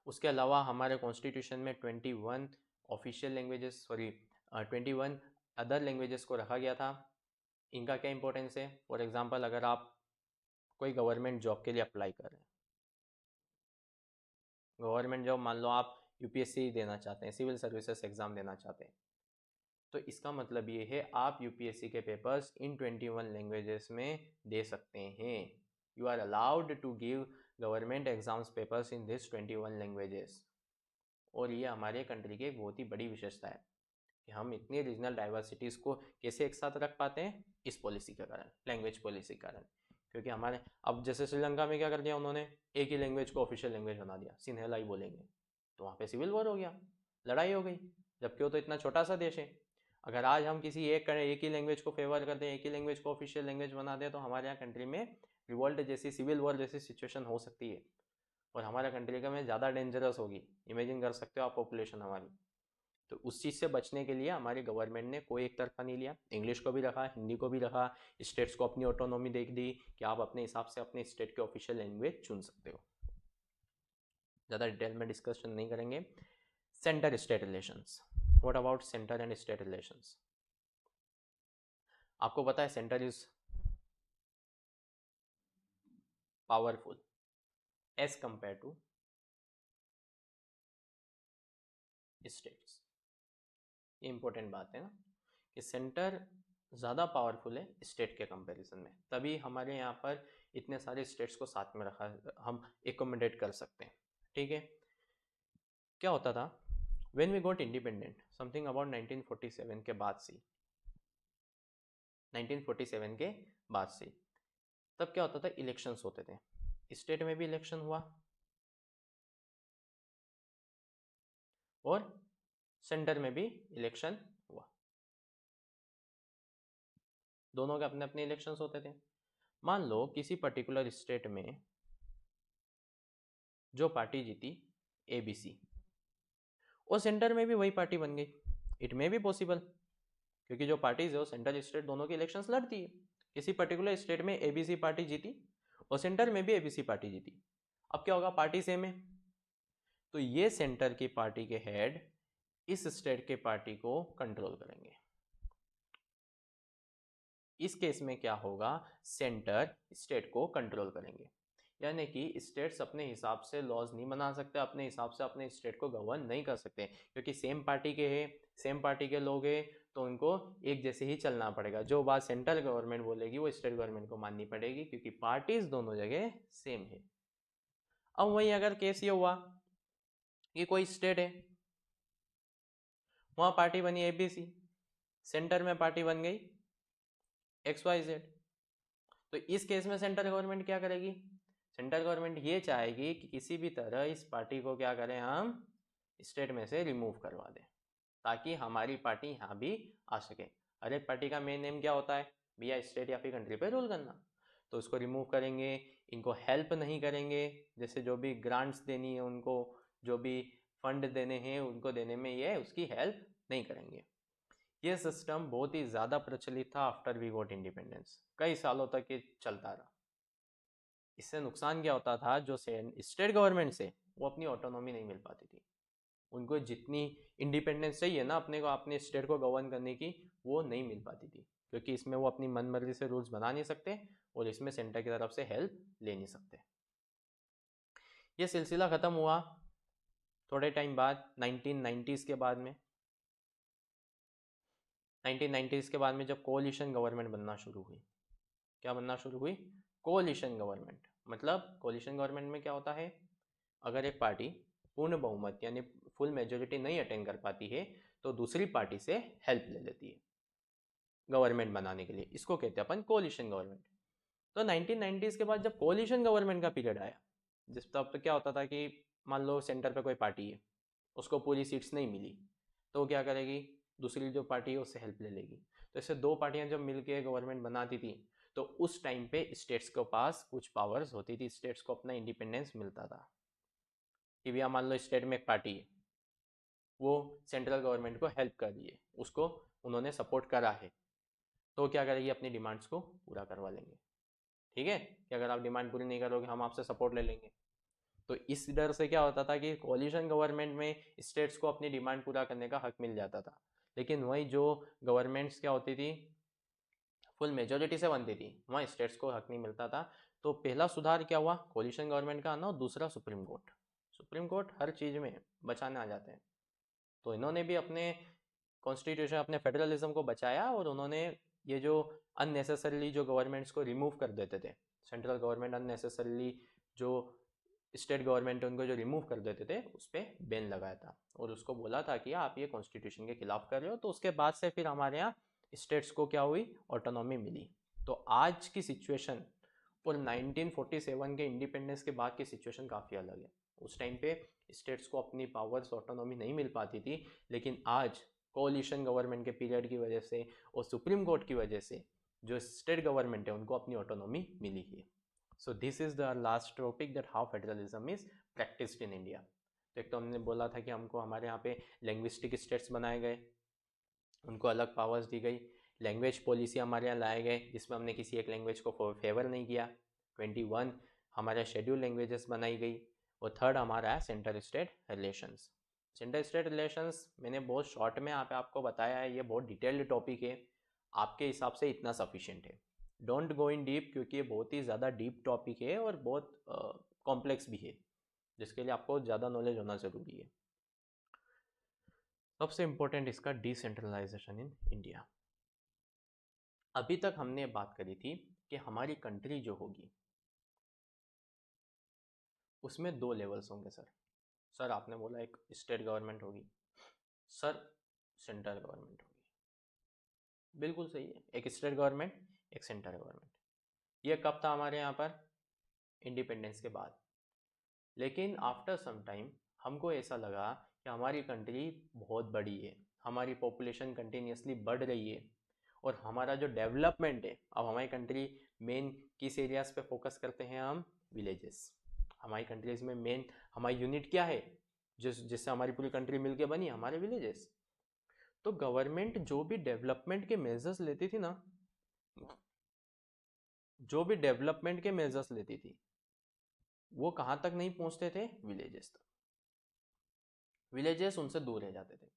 उसके अलावा हमारे कॉन्स्टिट्यूशन में 21 ऑफिशियल लैंग्वेजेस, 21 अदर लैंग्वेजेस को रखा गया था। इनका क्या इंपॉर्टेंस है? फॉर एग्जांपल अगर आप कोई गवर्नमेंट जॉब के लिए अप्लाई कर रहे हैं, गवर्नमेंट जॉब मान लो आप यूपीएससी देना चाहते हैं, सिविल सर्विसेज एग्जाम देना चाहते हैं, तो इसका मतलब ये है आप यूपीएससी के पेपर्स इन 21 लैंग्वेजेस में दे सकते हैं। You are allowed to give government exams papers in this 21 languages. और ये हमारे कंट्री की एक बहुत ही बड़ी विशेषता है कि हम इतनी रीजनल डाइवर्सिटीज़ को कैसे एक साथ रख पाते हैं, इस पॉलिसी के कारण, लैंग्वेज पॉलिसी के कारण। क्योंकि हमारे अब जैसे श्रीलंका में क्या कर दिया उन्होंने, एक ही लैंग्वेज को ऑफिशियल लैंग्वेज बना दिया, सिन्हेला ही बोलेंगे, तो वहाँ पे सिविल वॉर हो गया, लड़ाई हो गई। जबकि वो तो इतना छोटा सा देश है। अगर आज हम किसी एक ही लैंग्वेज को फेवर कर दें, एक ही लैंग्वेज को ऑफिशियल लैंग्वेज बना दें, तो हमारे यहाँ कंट्री में रिवॉल्ट जैसी, सिविल वॉर जैसी सिचुएशन हो सकती है। और हमारा कंट्री का में ज़्यादा डेंजरस होगी। इमेजिन कर सकते हो आप पॉपुलेशन हमारी। तो उस चीज़ से बचने के लिए हमारी गवर्नमेंट ने कोई एक तरफा नहीं लिया, इंग्लिश को भी रखा, हिंदी को भी रखा, स्टेट्स को अपनी ऑटोनॉमी दे दी कि आप अपने हिसाब से अपने स्टेट के ऑफिशियल लैंग्वेज चुन सकते हो। ज़्यादा डिटेल में डिस्कशन नहीं करेंगे। Centre state relations, what about centre and state relations? आपको पता है centre is powerful as compare to states. ये इंपॉर्टेंट बात है ना कि सेंटर ज़्यादा पावरफुल है स्टेट के कंपैरिजन में, तभी हमारे यहाँ पर इतने सारे स्टेट्स को साथ में रखा, हम एकोमोडेट कर सकते हैं। ठीक है, क्या होता था when we got independent, something about 1947 के बाद से, 1947 के बाद से, तब क्या होता था, इलेक्शंस होते थे। स्टेट में भी इलेक्शन हुआ और सेंटर में भी इलेक्शन हुआ, दोनों के अपने अपने इलेक्शंस होते थे। मान लो किसी पर्टिकुलर स्टेट में जो पार्टी जीती एबीसी, और सेंटर में भी वही पार्टी बन गई, इट मे बी पॉसिबल, क्योंकि जो पार्टीज है वो सेंटर स्टेट दोनों की इलेक्शंस लड़ती है। किसी पर्टिकुलर स्टेट में एबीसी पार्टी जीती और सेंटर में भी एबीसी पार्टी जीती, अब क्या होगा, पार्टी सेम है, तो ये सेंटर की पार्टी के हेड इस स्टेट के पार्टी को कंट्रोल करेंगे। इस केस में क्या होगा, सेंटर स्टेट को कंट्रोल करेंगे, यानी कि स्टेट्स अपने हिसाब से लॉज नहीं बना सकते, अपने हिसाब से अपने स्टेट को गवर्न नहीं कर सकते, क्योंकि सेम पार्टी के हैं, सेम पार्टी के लोग हैं, तो उनको एक जैसे ही चलना पड़ेगा। जो बात सेंट्रल गवर्नमेंट बोलेगी वो स्टेट गवर्नमेंट को माननी पड़ेगी, क्योंकि पार्टीज दोनों जगह सेम है। अब वहीं अगर केस ये हुआ कि कोई स्टेट है, वहां पार्टी बनी एबीसी, सेंटर में पार्टी बन गई XYZ, तो इस केस में सेंट्रल गवर्नमेंट क्या करेगी, सेंट्रल गवर्नमेंट ये चाहेगी कि किसी भी तरह इस पार्टी को क्या करें, हम स्टेट में से रिमूव करवा दें, ताकि हमारी पार्टी यहाँ भी आ सके। हर एक पार्टी का मेन एम क्या होता है भैया, स्टेट या फिर कंट्री पे रूल करना, तो उसको रिमूव करेंगे, इनको हेल्प नहीं करेंगे, जैसे जो भी ग्रांट्स देनी है उनको, जो भी फंड देने हैं उनको देने में ये उसकी हेल्प नहीं करेंगे। ये सिस्टम बहुत ही ज़्यादा प्रचलित था आफ्टर वी गॉट इंडिपेंडेंस, कई सालों तक ये चलता रहा। इससे नुकसान क्या होता था, जो स्टेट गवर्नमेंट से वो अपनी ऑटोनॉमी नहीं मिल पाती थी, उनको जितनी इंडिपेंडेंस चाहिए ना अपने को, अपने स्टेट को गवर्न करने की, वो नहीं मिल पाती थी, क्योंकि इसमें वो अपनी मनमर्जी से रूल्स बना नहीं सकते और इसमें सेंटर की तरफ से हेल्प ले नहीं सकते। ये सिलसिला ख़त्म हुआ थोड़े टाइम बाद, 1990s के बाद में। 1990s के बाद में जब कोलिशन गवर्नमेंट बनना शुरू हुई, क्या बनना शुरू हुई? Coalition government. मतलब कोलिशन गवर्नमेंट में क्या होता है, अगर एक पार्टी पूर्ण बहुमत यानी फुल मेजोरिटी नहीं अटेन कर पाती है तो दूसरी पार्टी से हेल्प ले लेती है गवर्नमेंट बनाने के लिए, इसको कहते हैं अपन कोलिशन गवर्नमेंट। तो 1990s के बाद जब कोलिशन गवर्नमेंट का पीरियड आया, जिस तब तो क्या होता था कि मान लो सेंटर पे कोई पार्टी है, उसको पूरी सीट्स नहीं मिली, तो क्या करेगी, दूसरी जो पार्टी है उससे हेल्प ले लेगी। तो इससे दो पार्टियां जब मिलकर गवर्नमेंट बनाती थी तो उस टाइम पे स्टेट्स के पास कुछ पावर्स होती थी, स्टेट्स को अपना इंडिपेंडेंस मिलता था कि भैया मान लो स्टेट में एक पार्टी है, वो सेंट्रल गवर्नमेंट को हेल्प कर रही है, उसको उन्होंने सपोर्ट करा है, तो क्या करेगी, अपनी डिमांड्स को पूरा करवा लेंगे। ठीक है, कि अगर आप डिमांड पूरी नहीं करोगे हम आपसे सपोर्ट ले लेंगे। तो इस डर से क्या होता था कि कोलिशन गवर्नमेंट में स्टेट्स को अपनी डिमांड पूरा करने का हक मिल जाता था। लेकिन वही जो गवर्नमेंट्स क्या होती थी, फुल मेजोरिटी से बनती थी, वहाँ स्टेट्स को हक नहीं मिलता था। तो पहला सुधार क्या हुआ, कोलिशन गवर्नमेंट का आना, और दूसरा सुप्रीम कोर्ट। सुप्रीम कोर्ट हर चीज़ में बचाने आ जाते हैं, तो इन्होंने भी अपने कॉन्स्टिट्यूशन, अपने फेडरलिज्म को बचाया, और उन्होंने ये जो अननेसेसरीली जो गवर्नमेंट्स को रिमूव कर देते थे, सेंट्रल गवर्नमेंट अननेसेसरीली जो स्टेट गवर्नमेंट उनको जो रिमूव कर देते थे उस पर बैन लगाया था, और उसको बोला था कि आप ये कॉन्स्टिट्यूशन के खिलाफ कर रहे हो। तो उसके बाद से फिर हमारे यहाँ स्टेट्स को क्या हुई, ऑटोनॉमी मिली। तो आज की सिचुएशन और 1947 के इंडिपेंडेंस के बाद की सिचुएशन काफ़ी अलग है। उस टाइम पे स्टेट्स को अपनी पावर्स, ऑटोनॉमी नहीं मिल पाती थी, लेकिन आज कोलिशन गवर्नमेंट के पीरियड की वजह से और सुप्रीम कोर्ट की वजह से जो स्टेट गवर्नमेंट है उनको अपनी ऑटोनॉमी मिली है। So this is the last topic, that how federalism is practised in India. तो एक तो हमने बोला था कि हमको हमारे यहाँ पे लैंग्विस्टिक स्टेट्स बनाए गए, उनको अलग पावर्स दी गई। लैंग्वेज पॉलिसी हमारे यहाँ लाए गए, जिसमें हमने किसी एक लैंग्वेज को फेवर नहीं किया। 21 हमारे शेड्यूल लैंग्वेजेस बनाई गई। और थर्ड हमारा है centre state relations. Centre state relations मैंने बहुत शॉर्ट में यहाँ पे आपको बताया है, ये बहुत डिटेल्ड टॉपिक है, आपके हिसाब से इतना सफिशिएंट है। डोंट गो इन डीप, क्योंकि ये बहुत ही ज़्यादा डीप टॉपिक है और बहुत कॉम्प्लेक्स भी है, जिसके लिए आपको ज़्यादा नॉलेज होना ज़रूरी है। सबसे इम्पोर्टेंट इसका डिसेंट्रलाइजेशन इन इंडिया। अभी तक हमने बात करी थी कि हमारी कंट्री जो होगी उसमें दो लेवल्स होंगे। सर आपने बोला एक स्टेट गवर्नमेंट होगी, सर सेंट्रल गवर्नमेंट होगी। बिल्कुल सही है, एक स्टेट गवर्नमेंट, एक सेंट्रल गवर्नमेंट। ये कब था हमारे यहाँ पर, इंडिपेंडेंस के बाद। लेकिन आफ्टर सम टाइम हमको ऐसा लगा कि हमारी कंट्री बहुत बड़ी है, हमारी पॉपुलेशन कंटिन्यूसली बढ़ रही है, और हमारा जो डेवलपमेंट है, अब हमारी कंट्री मेन किस एरियाज पे फोकस करते हैं हम, विलेजेस। हमारी कंट्रीज में मेन हमारी यूनिट क्या है, जिससे हमारी पूरी कंट्री मिलके बनी, हमारे विलेजेस। तो गवर्नमेंट जो भी डेवलपमेंट के मेजर्स लेती थी ना, जो भी डेवलपमेंट के मेजर्स लेती थी, वो कहाँ तक नहीं पहुँचते थे, विलेजेस तक। विलेजेस उनसे दूर रह जाते थे।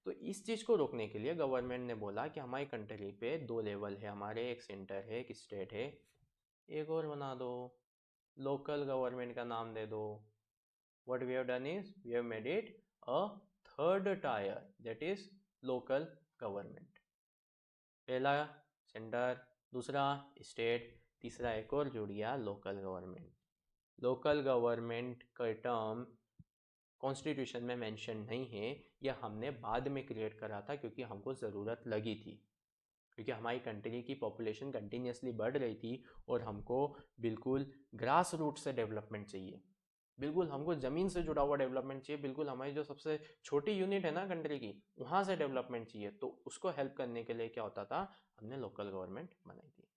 तो इस चीज़ को रोकने के लिए गवर्नमेंट ने बोला कि हमारी कंट्री पे दो लेवल है हमारे, एक सेंटर है, एक स्टेट है, एक और बना दो, लोकल गवर्नमेंट का नाम दे दो। What we have done is we have made it a third tier, that is local government। पहला सेंटर, दूसरा स्टेट, तीसरा एक और जुड़ गया लोकल गवर्नमेंट। लोकल गवर्नमेंट का टर्म कॉन्स्टिट्यूशन में मेंशन नहीं है, यह हमने बाद में क्रिएट करा था क्योंकि हमको ज़रूरत लगी थी, क्योंकि हमारी कंट्री की पॉपुलेशन कंटिन्यूसली बढ़ रही थी और हमको बिल्कुल ग्रास रूट से डेवलपमेंट चाहिए, बिल्कुल हमको ज़मीन से जुड़ा हुआ डेवलपमेंट चाहिए, बिल्कुल हमारी जो सबसे छोटी यूनिट है ना कंट्री की, वहाँ से डेवलपमेंट चाहिए। तो उसको हेल्प करने के लिए क्या होता था, हमने लोकल गवर्नमेंट बनाई थी।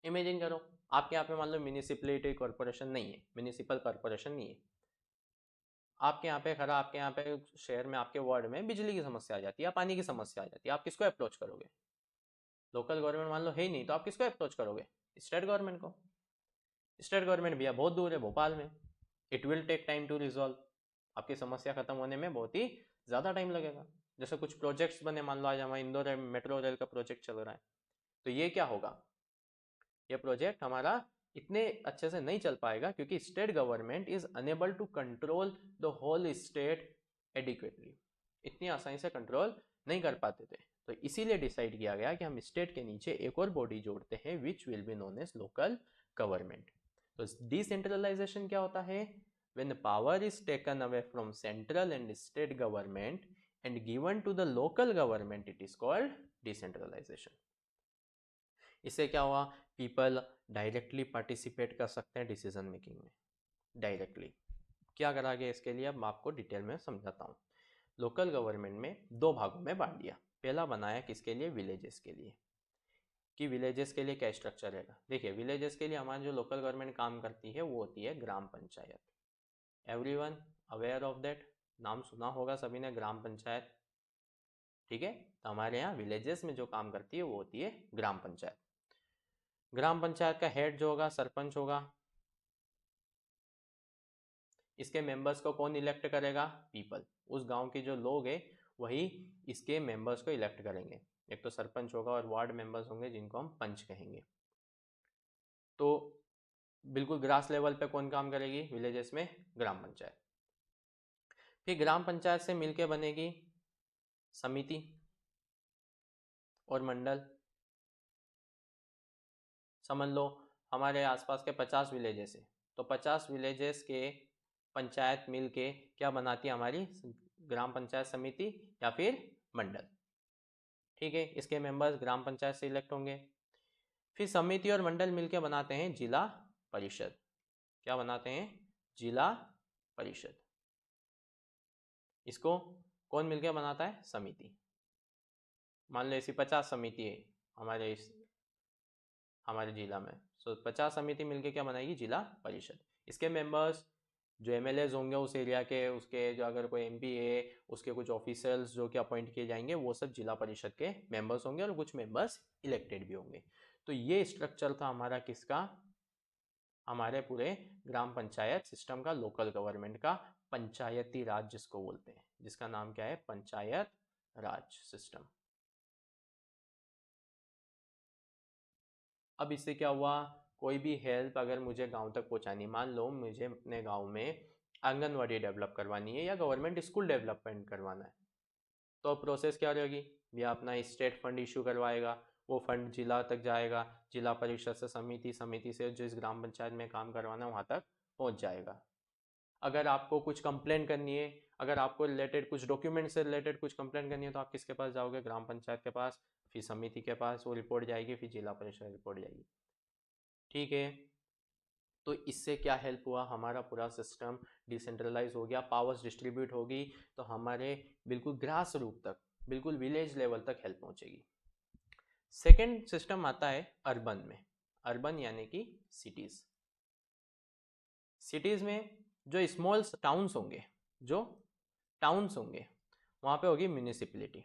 इमेजिन करो आपके यहाँ पे मान लो म्यूनिसिपलिटी कॉरपोरेशन नहीं है, म्यूनिसिपल कॉरपोरेशन नहीं है, आपके यहाँ पे खरा, आपके यहाँ पे शहर में, आपके वार्ड में बिजली की समस्या आ जाती है या पानी की समस्या आ जाती है, आप किसको अप्रोच करोगे? लोकल गवर्नमेंट मान लो है ही नहीं, तो आप किसको अप्रोच करोगे? स्टेट गवर्नमेंट को। स्टेट गवर्नमेंट भैया बहुत दूर है, भोपाल में, it will take time to resolve, आपकी समस्या खत्म होने में बहुत ही ज़्यादा टाइम लगेगा। जैसे कुछ प्रोजेक्ट्स बने, मान लो आज हमारा इंदौर मेट्रो रेल का प्रोजेक्ट चल रहा है, तो ये क्या होगा, ये प्रोजेक्ट हमारा इतने अच्छे से नहीं चल पाएगा क्योंकि state government is unable to control the whole state adequately, इतनी आसानी से कंट्रोल नहीं कर पाते थे, तो इसीलिए डिसाइड किया गया कि हम स्टेट के नीचे एक और बॉडी जोड़ते हैं which will be known as local government. तो डिसेंट्रलाइजेशन क्या होता है? when power is taken away from central and state government and given to the local government, it is called decentralization। इससे क्या हुआ? पीपल डायरेक्टली पार्टिसिपेट कर सकते हैं डिसीजन मेकिंग में, डायरेक्टली। क्या करा गया इसके लिए, अब मैं आपको डिटेल में समझाता हूँ। लोकल गवर्नमेंट में दो भागों में बांट दिया। पहला बनाया किसके लिए? विलेजेस के लिए, कि विलेजेस के लिए क्या स्ट्रक्चर रहेगा। देखिए, विलेजेस के लिए हमारी जो लोकल गवर्नमेंट काम करती है वो होती है gram panchayat. Everyone aware of that? नाम सुना होगा सभी ने, ग्राम पंचायत। ठीक है, तो हमारे यहाँ विलेजेस में जो काम करती है वो होती है ग्राम पंचायत। ग्राम पंचायत का हेड जो होगा सरपंच होगा। इसके मेंबर्स को कौन इलेक्ट करेगा? पीपल। उस गांव के जो लोग हैं वही इसके मेंबर्स को इलेक्ट करेंगे। एक तो सरपंच होगा और वार्ड मेंबर्स होंगे जिनको हम पंच कहेंगे। तो बिल्कुल ग्रास लेवल पे कौन काम करेगी विलेजेस में? ग्राम पंचायत। फिर ग्राम पंचायत से मिलके बनेगी समिति और मंडल। समझ लो हमारे आसपास के 50 विलेजेस है, तो 50 विलेजेस के पंचायत मिलके क्या बनाती है? हमारी ग्राम पंचायत समिति या फिर मंडल। ठीक है, इसके मेंबर्स ग्राम पंचायत से इलेक्ट होंगे। फिर समिति और मंडल मिलके बनाते हैं जिला परिषद। क्या बनाते हैं? जिला परिषद। इसको कौन मिलके बनाता है? समिति। मान लो ऐसी 50 समिति है हमारे जिला में, सो 50 समिति मिलके क्या बनाएगी? जिला परिषद। इसके मेंबर्स जो एमएलएज होंगे उस एरिया के, उसके जो अगर कोई एमपी है उसके कुछ ऑफिसर्स जो कि अपॉइंट किए जाएंगे, वो सब जिला परिषद के मेंबर्स होंगे और कुछ मेंबर्स इलेक्टेड भी होंगे। तो ये स्ट्रक्चर था हमारा किसका? हमारे पूरे ग्राम पंचायत सिस्टम का, लोकल गवर्नमेंट का, पंचायती राज जिसको बोलते हैं, जिसका नाम क्या है? पंचायत राज सिस्टम। अब इससे क्या हुआ? कोई भी हेल्प अगर मुझे गांव तक पहुंचानी, मान लो मुझे अपने गांव में आंगनवाड़ी डेवलप करवानी है या गवर्नमेंट स्कूल डेवलपमेंट करवाना है, तो प्रोसेस क्या रहेगी? या अपना स्टेट फंड इशू करवाएगा, वो फंड जिला तक जाएगा, जिला परिषद से समिति, समिति से जिस ग्राम पंचायत में काम करवाना है वहाँ तक पहुँच जाएगा। अगर आपको कुछ कंप्लेन करनी है, अगर आपको रिलेटेड कुछ डॉक्यूमेंट से रिलेटेड कुछ कंप्लेन करनी है, तो आप किसके पास जाओगे? ग्राम पंचायत के पास, फिर समिति के पास वो रिपोर्ट जाएगी, फिर जिला परिषद रिपोर्ट जाएगी। ठीक है, तो इससे क्या हेल्प हुआ? हमारा पूरा सिस्टम डिसेंट्रलाइज हो गया, पावर्स डिस्ट्रीब्यूट होगी, तो हमारे बिल्कुल ग्रास रूट तक, बिल्कुल विलेज लेवल तक हेल्प पहुंचेगी। सेकेंड सिस्टम आता है अर्बन में। अर्बन यानी कि सिटीज। सिटीज में जो स्मॉल टाउन्स होंगे, जो टाउन्स होंगे वहां पे होगी म्यूनिसिपैलिटी,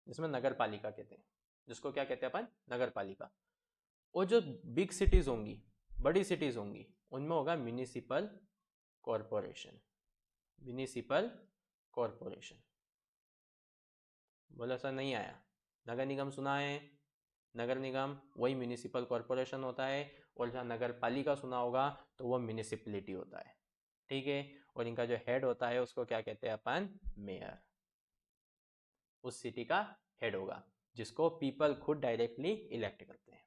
जिसमें नगर पालिका कहते हैं, जिसको क्या कहते हैं अपन? नगर पालिका। और जो बिग सिटीज होंगी, बड़ी सिटीज होंगी, उनमें होगा म्यूनिसिपल कॉरपोरेशन। Municipal corporation. बोला सर नहीं आया? नगर निगम सुना है? नगर निगम वही म्यूनिसिपल कॉरपोरेशन होता है, और जहाँ नगर पालिका सुना होगा तो वो म्यूनिसिपैलिटी होता है। ठीक है, और इनका जो हेड होता है उसको क्या कहते हैं अपन? मेयर। उस सिटी का हेड होगा जिसको पीपल खुद डायरेक्टली इलेक्ट करते हैं।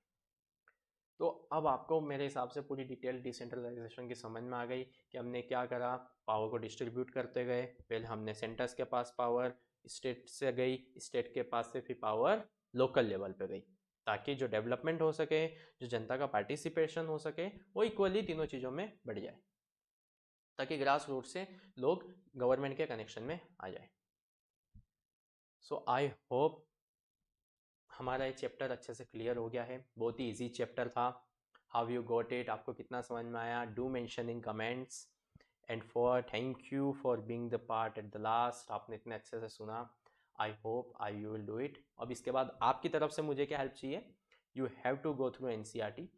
तो अब आपको मेरे हिसाब से पूरी डिटेल डिसेंट्रलाइजेशन की समझ में आ गई कि हमने क्या करा। पावर को डिस्ट्रीब्यूट करते गए, पहले हमने सेंटर्स के पास पावर स्टेट से गई, स्टेट के पास से फिर पावर लोकल लेवल पे गई, ताकि जो डेवलपमेंट हो सके, जो जनता का पार्टिसिपेशन हो सके, वो इक्वली तीनों चीज़ों में बढ़ जाए, ताकि ग्रास रूट से लोग गवर्नमेंट के कनेक्शन में आ जाए। सो आई होप हमारा ये चैप्टर अच्छे से क्लियर हो गया है। बहुत ही इजी चैप्टर था। हाउ यू गॉट इट, आपको कितना समझ में आया? Do mention in comments. And for thank you for being the part at the last. आपने इतने अच्छे से सुना। I hope I you will do it. अब इसके बाद आपकी तरफ से मुझे क्या हेल्प चाहिए? You have to go through NCERT.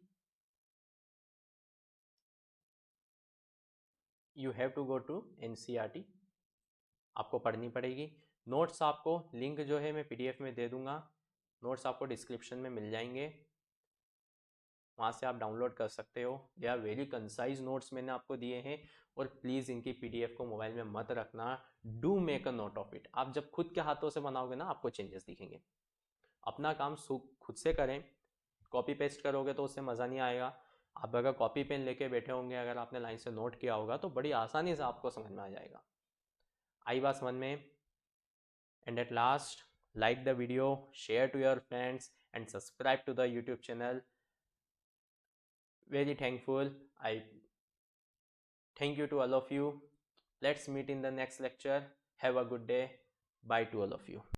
You have to go to NCERT. आपको पढ़नी पड़ेगी। नोट्स आपको लिंक जो है मैं पीडीएफ में दे दूंगा। नोट्स आपको डिस्क्रिप्शन में मिल जाएंगे, वहाँ से आप डाउनलोड कर सकते हो। They are very concise notes मैंने आपको दिए हैं, और प्लीज़ इनकी PDF को मोबाइल में मत रखना, do make a note of it. आप जब खुद के हाथों से बनाओगे ना आपको चेंजेस दिखेंगे। अपना काम खुद से करें, कॉपी पेस्ट करोगे तो उससे मज़ा नहीं आएगा। आप अगर कॉपी पेन लेके बैठे होंगे, अगर आपने लाइन से नोट किया होगा तो बड़ी आसानी से आपको समझ में आ जाएगा। आई बात समझ में? And at last, like the video, share to your friends and subscribe to the YouTube channel. Very thankful. I thank you to all of you. Let's meet in the next lecture. Have a good day. Bye to all of you.